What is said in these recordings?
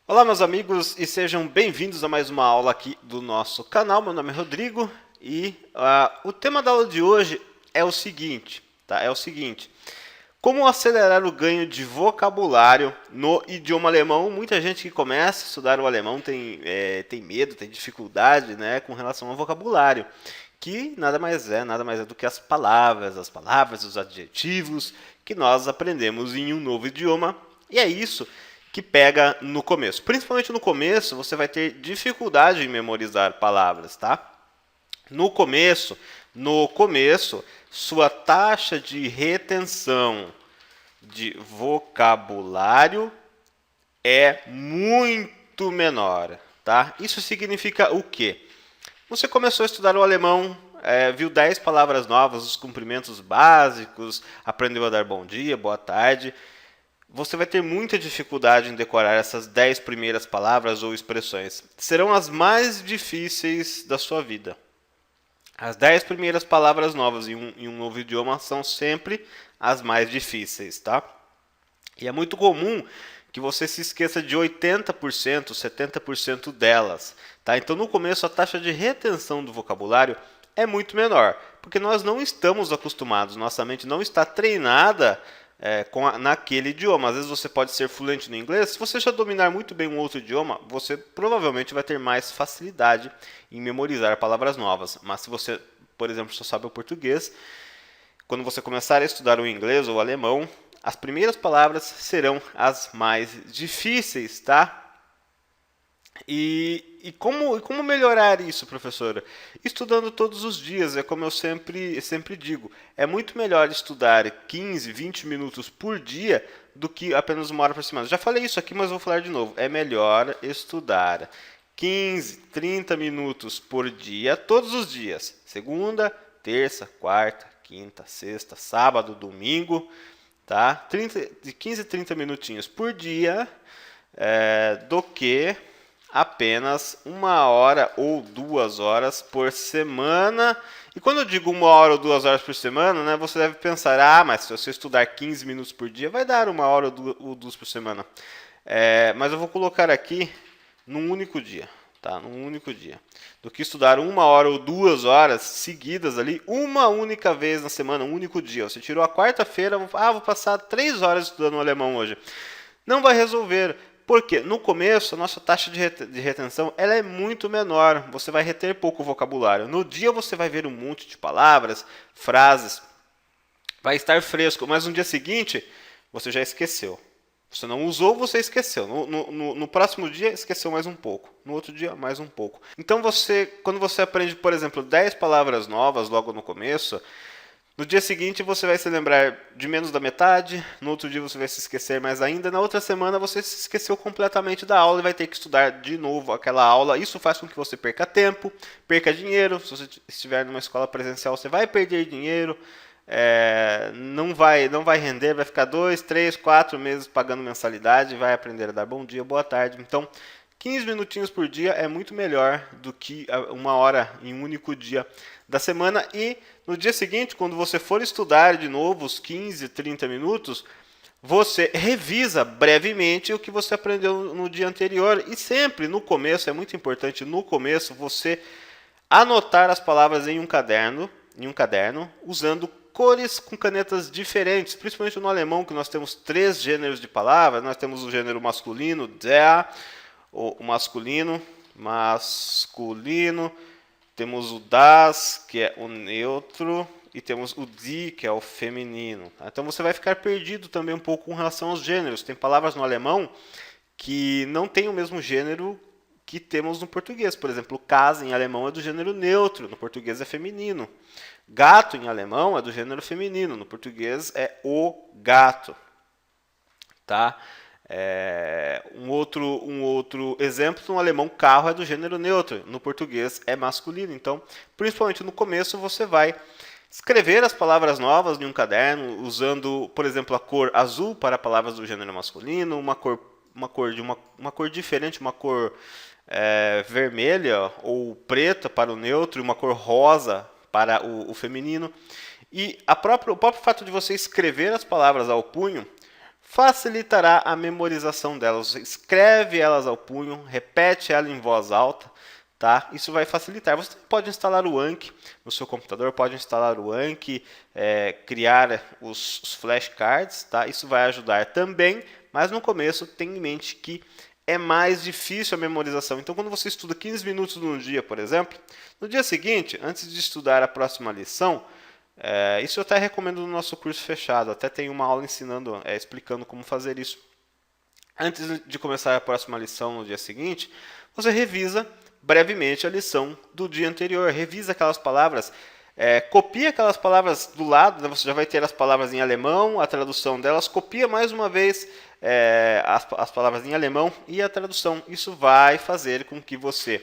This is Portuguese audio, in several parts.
Olá, meus amigos, e sejam bem-vindos a mais uma aula aqui do nosso canal. Meu nome é Rodrigo e o tema da aula de hoje é o seguinte, tá? Como acelerar o ganho de vocabulário no idioma alemão? Muita gente que começa a estudar o alemão tem medo, tem dificuldade, né, com relação ao vocabulário, que nada mais é do que as palavras, os adjetivos que nós aprendemos em um novo idioma, e é isso que pega no começo. Principalmente no começo, você vai ter dificuldade em memorizar palavras, tá? No começo, sua taxa de retenção de vocabulário é muito menor, tá? Isso significa o quê? Você começou a estudar o alemão, viu 10 palavras novas, os cumprimentos básicos, aprendeu a dar bom dia, boa tarde. Você vai ter muita dificuldade em decorar essas 10 primeiras palavras ou expressões. Serão as mais difíceis da sua vida. As 10 primeiras palavras novas em um novo idioma são sempre as mais difíceis, tá? E é muito comum que você se esqueça de 80%, 70% delas, tá? Então, no começo, a taxa de retenção do vocabulário é muito menor, porque nós não estamos acostumados, nossa mente não está treinada naquele idioma. Às vezes você pode ser fluente no inglês, se você já dominar muito bem um outro idioma, você provavelmente vai ter mais facilidade em memorizar palavras novas. Mas se você, por exemplo, só sabe o português, quando você começar a estudar o inglês ou o alemão, as primeiras palavras serão as mais difíceis, tá? E como melhorar isso, professora? Estudando todos os dias, é como eu sempre digo. É muito melhor estudar 15, 20 minutos por dia do que apenas uma hora por semana. Já falei isso aqui, mas vou falar de novo. É melhor estudar 15, 30 minutos por dia, todos os dias. Segunda, terça, quarta, quinta, sexta, sábado, domingo. Tá? De 15 a 30 minutinhos por dia, do que apenas 1 hora ou 2 horas por semana. E quando eu digo 1 hora ou 2 horas por semana, né, você deve pensar, mas se você estudar 15 minutos por dia, vai dar 1 hora ou 2 por semana. Mas eu vou colocar aqui num único dia, tá? Num único dia. Do que estudar 1 hora ou 2 horas seguidas ali, uma única vez na semana, um único dia. Você tirou a quarta-feira, vou passar 3 horas estudando alemão hoje. Não vai resolver. Porque no começo a nossa taxa de retenção ela é muito menor, você vai reter pouco vocabulário. No dia você vai ver um monte de palavras, frases, vai estar fresco, mas no dia seguinte você já esqueceu. Você não usou, você esqueceu. No próximo dia esqueceu mais um pouco, no outro dia mais um pouco. Então quando você aprende, por exemplo, 10 palavras novas logo no começo, no dia seguinte você vai se lembrar de menos da metade, no outro dia você vai se esquecer mais ainda, na outra semana você se esqueceu completamente da aula e vai ter que estudar de novo aquela aula. Isso faz com que você perca tempo, perca dinheiro. Se você estiver numa escola presencial, você vai perder dinheiro, não vai render, vai ficar 2, 3, 4 meses pagando mensalidade, vai aprender a dar bom dia, boa tarde. Então, 15 minutinhos por dia é muito melhor do que 1 hora em um único dia da semana. E no dia seguinte, quando você for estudar de novo os 15, 30 minutos, você revisa brevemente o que você aprendeu no dia anterior. E sempre no começo, é muito importante no começo, você anotar as palavras em um caderno, usando cores com canetas diferentes, principalmente no alemão, que nós temos 3 gêneros de palavras. Nós temos o gênero masculino, der, o masculino, temos o das, que é o neutro, e temos o die, que é o feminino. Então você vai ficar perdido também um pouco com relação aos gêneros. Tem palavras no alemão que não têm o mesmo gênero que temos no português. Por exemplo, casa em alemão é do gênero neutro, no português é feminino. Gato em alemão é do gênero feminino, no português é o gato. Tá? Um outro exemplo, no alemão, carro é do gênero neutro, no português é masculino. Então, principalmente no começo, você vai escrever as palavras novas em um caderno, usando, por exemplo, a cor azul para palavras do gênero masculino, uma cor diferente, uma cor vermelha ou preta para o neutro, e uma cor rosa para o feminino. E o próprio fato de você escrever as palavras ao punho facilitará a memorização delas. Você escreve elas ao punho, repete ela em voz alta, tá? Isso vai facilitar. Você pode instalar o Anki no seu computador, pode instalar o Anki, criar os flashcards, tá? Isso vai ajudar também, mas no começo tenha em mente que é mais difícil a memorização. Então, quando você estuda 15 minutos no dia, por exemplo, no dia seguinte, antes de estudar a próxima lição, isso eu até recomendo no nosso curso fechado. Até tem uma aula ensinando, explicando como fazer isso. Antes de começar a próxima lição no dia seguinte, você revisa brevemente a lição do dia anterior. Revisa aquelas palavras, copia aquelas palavras do lado, né? Você já vai ter as palavras em alemão, a tradução delas, copia mais uma vez as palavras em alemão e a tradução. Isso vai fazer com que você,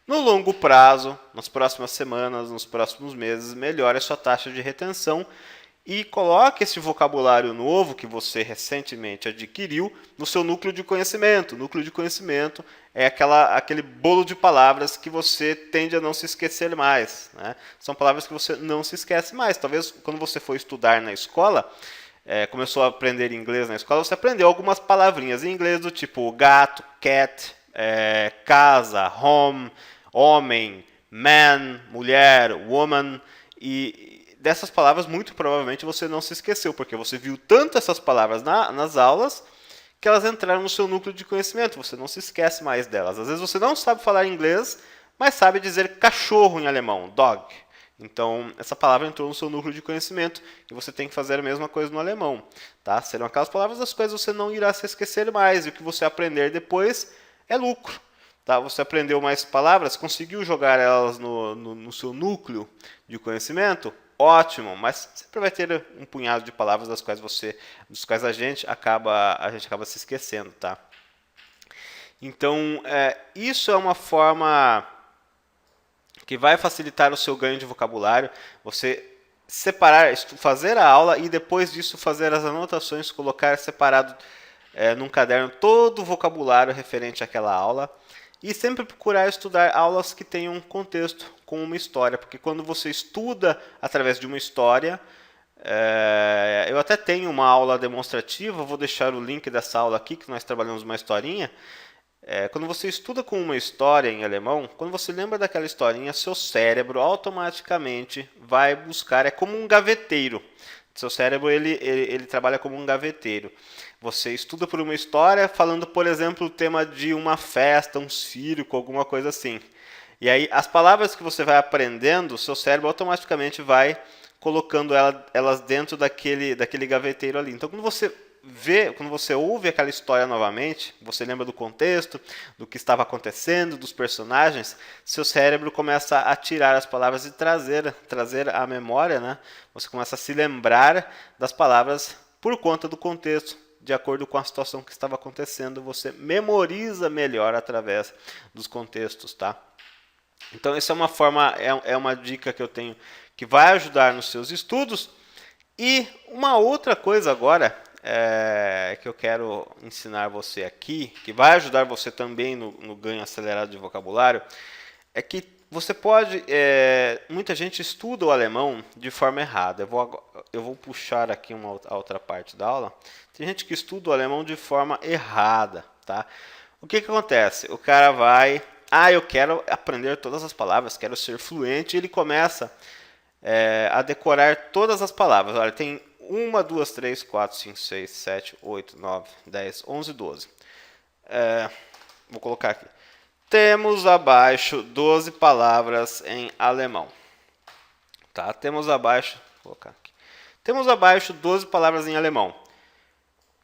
no longo prazo, nas próximas semanas, nos próximos meses, melhore a sua taxa de retenção e coloque esse vocabulário novo que você recentemente adquiriu no seu núcleo de conhecimento. O núcleo de conhecimento é aquele bolo de palavras que você tende a não se esquecer mais, né? São palavras que você não se esquece mais. Talvez quando você for estudar na escola, começou a aprender inglês na escola, você aprendeu algumas palavrinhas em inglês do tipo gato, cat, casa, home, homem, man, mulher, woman, e dessas palavras muito provavelmente você não se esqueceu, porque você viu tanto essas palavras nas aulas que elas entraram no seu núcleo de conhecimento, você não se esquece mais delas. Às vezes você não sabe falar inglês, mas sabe dizer cachorro em alemão, dog. Então, essa palavra entrou no seu núcleo de conhecimento e você tem que fazer a mesma coisa no alemão. Tá? Serão aquelas palavras das quais você não irá se esquecer mais, e o que você aprender depois é lucro. Tá? Você aprendeu mais palavras, conseguiu jogar elas no seu núcleo de conhecimento? Ótimo, mas sempre vai ter um punhado de palavras dos quais a gente acaba se esquecendo. Tá? Então, isso é uma forma que vai facilitar o seu ganho de vocabulário. Você separar, fazer a aula e depois disso fazer as anotações, colocar separado num caderno todo o vocabulário referente àquela aula. E sempre procurar estudar aulas que tenham contexto com uma história, porque quando você estuda através de uma história, eu até tenho uma aula demonstrativa, vou deixar o link dessa aula aqui, que nós trabalhamos uma historinha. Quando você estuda com uma história em alemão, quando você lembra daquela historinha, seu cérebro automaticamente vai buscar, é como um gaveteiro. Seu cérebro ele trabalha como um gaveteiro. Você estuda por uma história falando, por exemplo, o tema de uma festa, um circo, alguma coisa assim. E aí as palavras que você vai aprendendo, seu cérebro automaticamente vai colocando elas dentro daquele gaveteiro ali. Então, quando você ouve aquela história novamente, você lembra do contexto, do que estava acontecendo, dos personagens, seu cérebro começa a tirar as palavras e trazer à memória, né? Você começa a se lembrar das palavras por conta do contexto, de acordo com a situação que estava acontecendo, você memoriza melhor através dos contextos, tá? Então, essa é uma forma, é uma dica que eu tenho que vai ajudar nos seus estudos. E uma outra coisa agora que eu quero ensinar você aqui, que vai ajudar você também no ganho acelerado de vocabulário, é que você pode... muita gente estuda o alemão de forma errada. Eu vou puxar aqui a outra parte da aula. Tem gente que estuda o alemão de forma errada. Tá? O que acontece? O cara vai... eu quero aprender todas as palavras, quero ser fluente. E ele começa a decorar todas as palavras. Olha, tem 1, 2, 3, 4, 5, 6, 7, 8, 9, 10, 11, 12. Vou colocar aqui. Temos abaixo 12 palavras em alemão. Tá? Temos abaixo 12 palavras em alemão.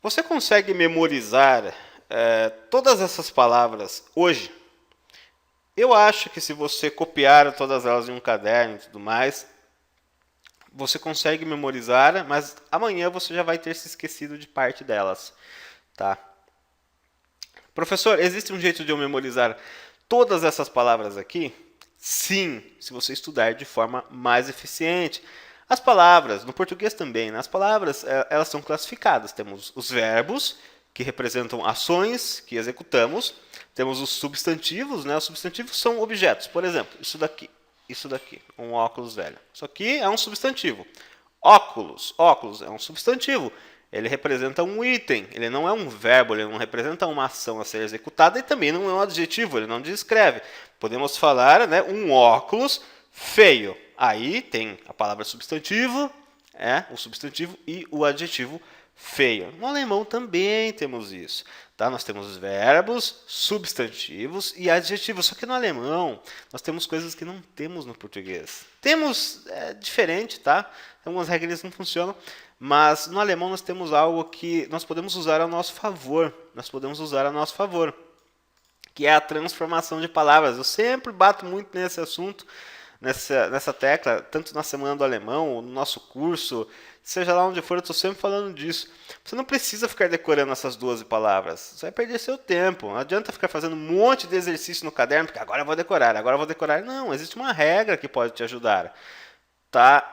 Você consegue memorizar todas essas palavras hoje? Eu acho que se você copiar todas elas em um caderno e tudo mais, você consegue memorizar, mas amanhã você já vai ter se esquecido de parte delas. Tá? Professor, existe um jeito de eu memorizar todas essas palavras aqui? Sim, se você estudar de forma mais eficiente. As palavras, no português também, né? As palavras elas são classificadas. Temos os verbos, que representam ações que executamos. Temos os substantivos, né? Os substantivos são objetos. Por exemplo, isso daqui, um óculos velho. Isso aqui é um substantivo. Óculos é um substantivo. ele representa um item, ele não é um verbo, ele não representa uma ação a ser executada e também não é um adjetivo, ele não descreve. Podemos falar, né, um óculos feio. Aí tem a palavra substantivo, o substantivo e o adjetivo feio. No alemão também temos isso. Tá? Nós temos verbos, substantivos e adjetivos. Só que no alemão nós temos coisas que não temos no português. Temos, diferente, tá? Algumas regras não funcionam. Mas no alemão nós temos algo que nós podemos usar ao nosso favor. Nós podemos usar ao nosso favor. Que é a transformação de palavras. Eu sempre bato muito nesse assunto, nessa tecla, tanto na Semana do Alemão, no nosso curso, seja lá onde for, eu estou sempre falando disso. Você não precisa ficar decorando essas 12 palavras. Você vai perder seu tempo. Não adianta ficar fazendo um monte de exercício no caderno, porque agora eu vou decorar, agora eu vou decorar. Não, existe uma regra que pode te ajudar. Tá?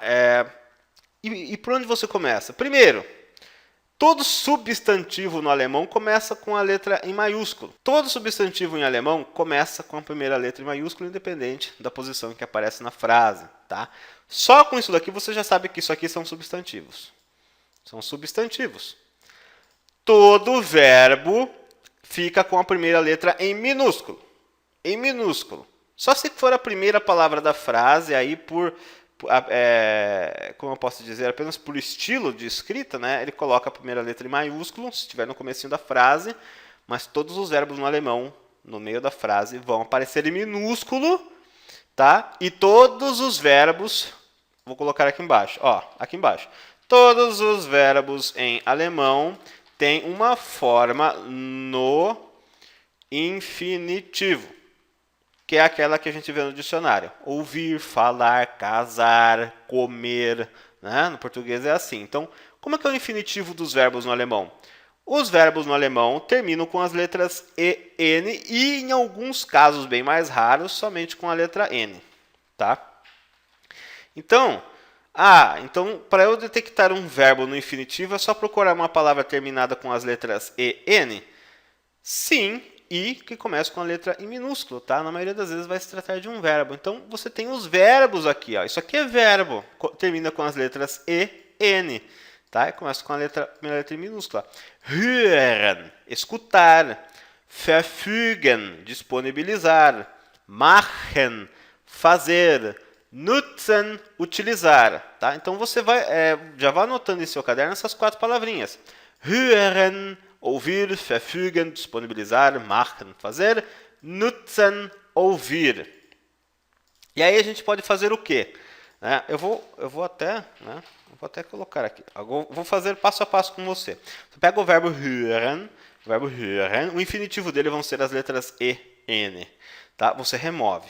E por onde você começa? Primeiro, todo substantivo no alemão começa com a letra em maiúsculo. Todo substantivo em alemão começa com a primeira letra em maiúsculo, independente da posição que aparece na frase. Tá? Só com isso daqui você já sabe que isso aqui são substantivos. São substantivos. Todo verbo fica com a primeira letra em minúsculo. Em minúsculo. Só se for a primeira palavra da frase, aí como eu posso dizer, apenas por estilo de escrita, né, ele coloca a primeira letra em maiúsculo, se estiver no comecinho da frase, mas todos os verbos no alemão, no meio da frase, vão aparecer em minúsculo, tá? E todos os verbos, vou colocar aqui embaixo, aqui embaixo. Todos os verbos em alemão têm uma forma no infinitivo, que é aquela que a gente vê no dicionário. Ouvir, falar, casar, comer. Né? No português é assim. Então, como é que é o infinitivo dos verbos no alemão? Os verbos no alemão terminam com as letras E, N e, em alguns casos bem mais raros, somente com a letra N. Tá? Então, para eu detectar um verbo no infinitivo, é só procurar uma palavra terminada com as letras E, N? Sim. E que começa com a letra em minúsculo, tá? Na maioria das vezes vai se tratar de um verbo. Então, você tem os verbos aqui, ó. Isso aqui é verbo. Termina com as letras E, N, tá? E começa com a primeira letra em minúscula. Hören, escutar. Verfügen, disponibilizar. Machen, fazer. Nutzen, utilizar, tá? Então, você já vai anotando em seu caderno essas 4 palavrinhas. Hören, ouvir, verfügen, disponibilizar, machen, fazer, nutzen, ouvir. E aí a gente pode fazer o quê? Eu vou até colocar aqui. Vou fazer passo a passo com você. Você pega o verbo hören, o infinitivo dele vão ser as letras E, N. Tá? Você remove.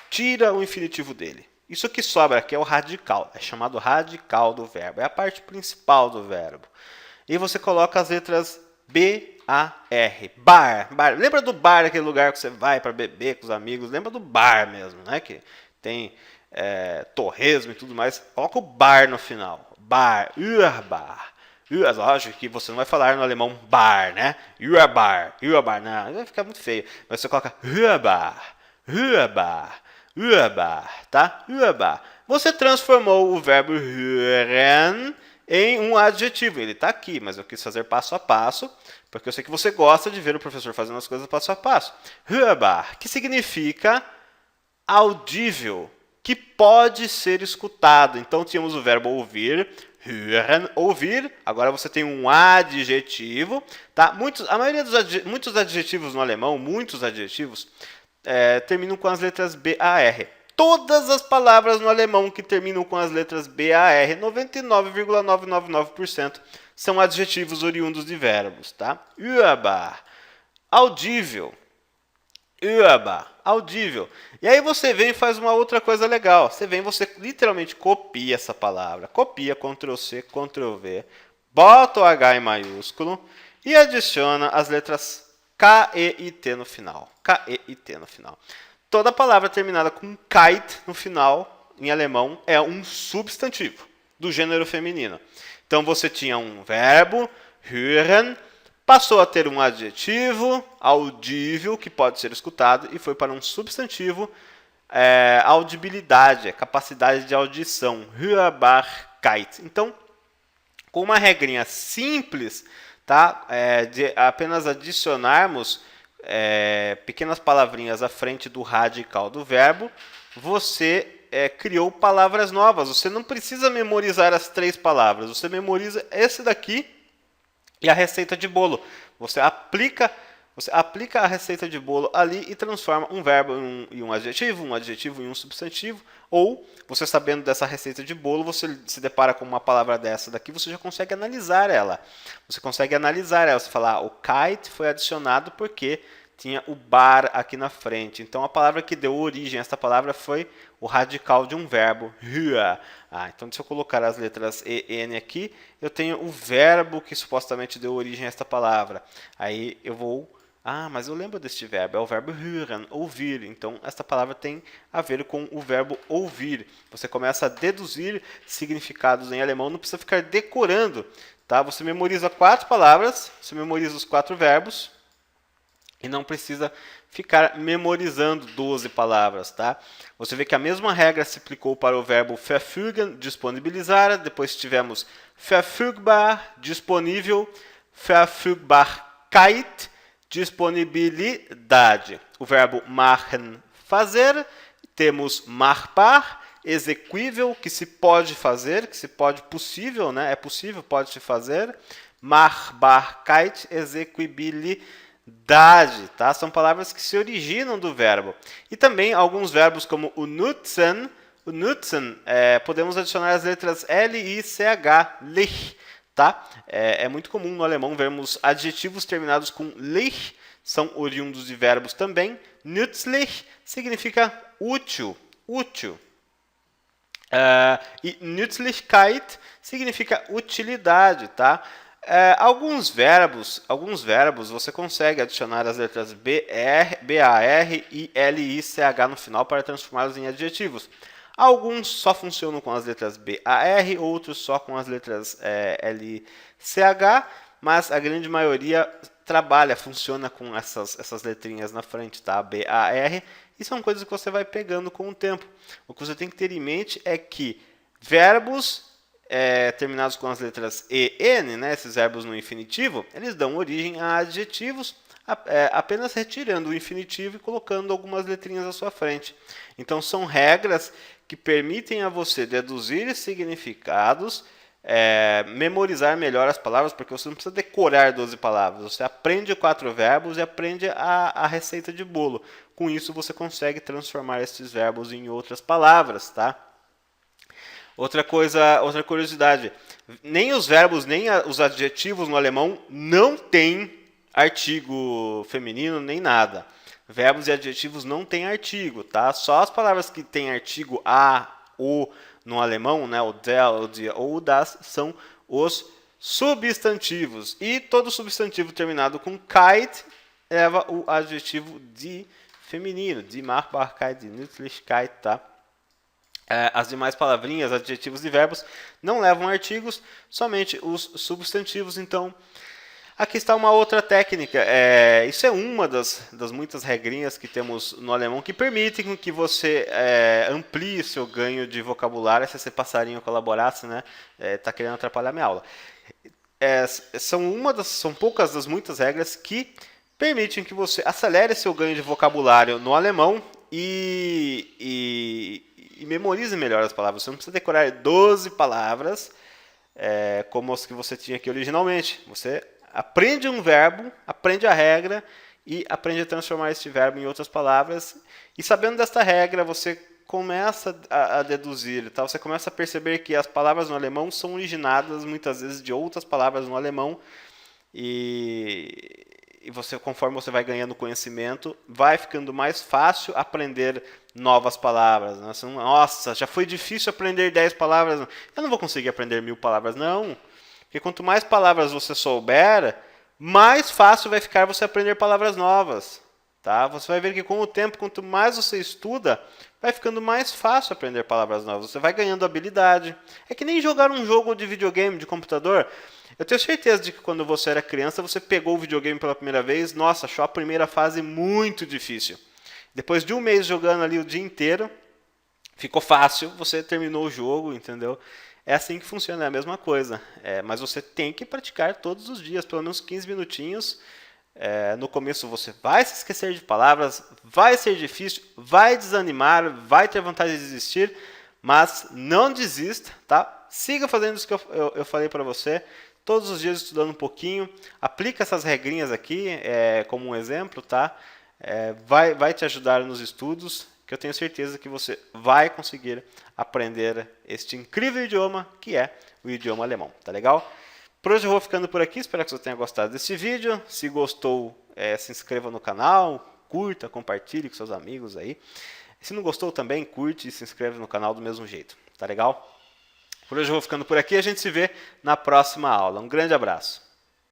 Tira o infinitivo dele. Isso que sobra aqui é o radical. É chamado radical do verbo. É a parte principal do verbo. E você coloca as letras B, A, R. Bar. Lembra do bar, aquele lugar que você vai para beber com os amigos? Lembra do bar mesmo, né? Que tem torresmo e tudo mais. Coloca o bar no final. Bar. Urbar. Lógico que você não vai falar no alemão bar, né? Urbar. Não, vai ficar muito feio. Mas você coloca Urbar. Tá? Urbar. Você transformou o verbo hören em um adjetivo. Ele está aqui, mas eu quis fazer passo a passo, porque eu sei que você gosta de ver o professor fazendo as coisas passo a passo. Hörbar, que significa audível, que pode ser escutado. Então, tínhamos o verbo ouvir, hören, ouvir. Agora você tem um adjetivo. Tá? Muitos adjetivos no alemão, terminam com as letras B, A, R. Todas as palavras no alemão que terminam com as letras B, A, R, 99,999% são adjetivos oriundos de verbos, tá? Hörbar, audível. Hörbar, audível. E aí você vem e faz uma outra coisa legal. Você literalmente copia essa palavra. Copia, Ctrl+C, Ctrl+V. Bota o H em maiúsculo e adiciona as letras K, E e T no final. K, E e T no final. Toda palavra terminada com kite no final, em alemão, é um substantivo do gênero feminino. Então, você tinha um verbo, hören, passou a ter um adjetivo, audível, que pode ser escutado, e foi para um substantivo, audibilidade, capacidade de audição, Hörbarkeit. Então, Com uma regrinha simples, tá? De apenas adicionarmos pequenas palavrinhas à frente do radical do verbo, você criou palavras novas. Você não precisa memorizar as 3 palavras, você memoriza esse daqui e a receita de bolo. Você aplica a receita de bolo ali e transforma um verbo em um adjetivo em um substantivo. Ou, você sabendo dessa receita de bolo, você se depara com uma palavra dessa daqui, você já consegue analisar ela. Você fala, o kite foi adicionado porque tinha o bar aqui na frente. Então, a palavra que deu origem a esta palavra foi o radical de um verbo, hua. Então, se eu colocar as letras E, N aqui, eu tenho o verbo que supostamente deu origem a esta palavra. Aí eu vou... mas eu lembro deste verbo, é o verbo hören, ouvir. Então, esta palavra tem a ver com o verbo ouvir. Você começa a deduzir significados em alemão, não precisa ficar decorando. Tá? Você memoriza 4 palavras, você memoriza os 4 verbos, e não precisa ficar memorizando 12 palavras. Tá? Você vê que a mesma regra se aplicou para o verbo verfügen, disponibilizar. Depois tivemos verfügbar, disponível, Verfügbarkeit, disponibilidade. O verbo machen, fazer. Temos machbar, exequível, que se pode fazer, que se pode, possível, né? É possível, pode se fazer. Machbarkeit, exequibilidade. Tá? São palavras que se originam do verbo. E também alguns verbos como o nutzen. O nutzen, podemos adicionar as letras L e CH, lich. Tá? É muito comum no alemão vermos adjetivos terminados com lich, são oriundos de verbos também. Nützlich significa útil. E Nützlichkeit significa utilidade. Tá? Alguns verbos você consegue adicionar as letras BAR e LICH no final para transformá-los em adjetivos. Alguns só funcionam com as letras BAR, outros só com as letras LCH, mas a grande maioria funciona com essas letrinhas na frente, tá? BAR, e são coisas que você vai pegando com o tempo. O que você tem que ter em mente é que verbos terminados com as letras EN, né, esses verbos no infinitivo, eles dão origem a adjetivos, apenas retirando o infinitivo e colocando algumas letrinhas à sua frente. Então, são regras que permitem a você deduzir significados, memorizar melhor as palavras, porque você não precisa decorar 12 palavras. Você aprende 4 verbos e aprende a receita de bolo. Com isso, você consegue transformar esses verbos em outras palavras, tá? Outra curiosidade, nem os verbos, nem os adjetivos no alemão não têm artigo feminino, nem nada. Verbos e adjetivos não têm artigo, tá? Só as palavras que têm artigo a, o no alemão, né? O der, o die ou o das, são os substantivos. E todo substantivo terminado com keit leva o adjetivo de feminino, die Machbarkeit, die Nützlichkeit, tá? As demais palavrinhas, adjetivos e verbos não levam artigos, somente os substantivos. Então, aqui está uma outra técnica. Isso é uma das muitas regrinhas que temos no alemão que permitem que você amplie seu ganho de vocabulário. Se esse passarinho colaborasse, né? Tá querendo atrapalhar minha aula. São poucas das muitas regras que permitem que você acelere seu ganho de vocabulário no alemão e memorize melhor as palavras. Você não precisa decorar 12 palavras como as que você tinha aqui originalmente. Você aprende um verbo, aprende a regra e aprende a transformar este verbo em outras palavras. E sabendo desta regra, você começa a deduzir, tá? Você começa a perceber que as palavras no alemão são originadas muitas vezes de outras palavras no alemão. E você, conforme você vai ganhando conhecimento, vai ficando mais fácil aprender novas palavras. Né? Nossa, já foi difícil aprender 10 palavras. Eu não vou conseguir aprender 1000 palavras, não. Porque quanto mais palavras você souber, mais fácil vai ficar você aprender palavras novas. Tá? Você vai ver que com o tempo, quanto mais você estuda, vai ficando mais fácil aprender palavras novas. Você vai ganhando habilidade. É que nem jogar um jogo de videogame, de computador. Eu tenho certeza de que quando você era criança, você pegou o videogame pela primeira vez, nossa, achou a primeira fase muito difícil. Depois de um mês jogando ali o dia inteiro, ficou fácil, você terminou o jogo, entendeu? é assim que funciona, é a mesma coisa. Mas você tem que praticar todos os dias, pelo menos 15 minutinhos. No começo você vai se esquecer de palavras, vai ser difícil, vai desanimar, vai ter vontade de desistir, mas não desista, tá? Siga fazendo isso que eu falei para você, todos os dias estudando um pouquinho, aplica essas regrinhas aqui como um exemplo, tá? Vai te ajudar nos estudos, que eu tenho certeza que você vai conseguir aprender este incrível idioma que é o idioma alemão, tá legal? Por hoje eu vou ficando por aqui, espero que você tenha gostado desse vídeo. Se gostou, se inscreva no canal, curta, compartilhe com seus amigos aí. Se não gostou também, curte e se inscreve no canal do mesmo jeito, tá legal? Por hoje eu vou ficando por aqui, a gente se vê na próxima aula. Um grande abraço.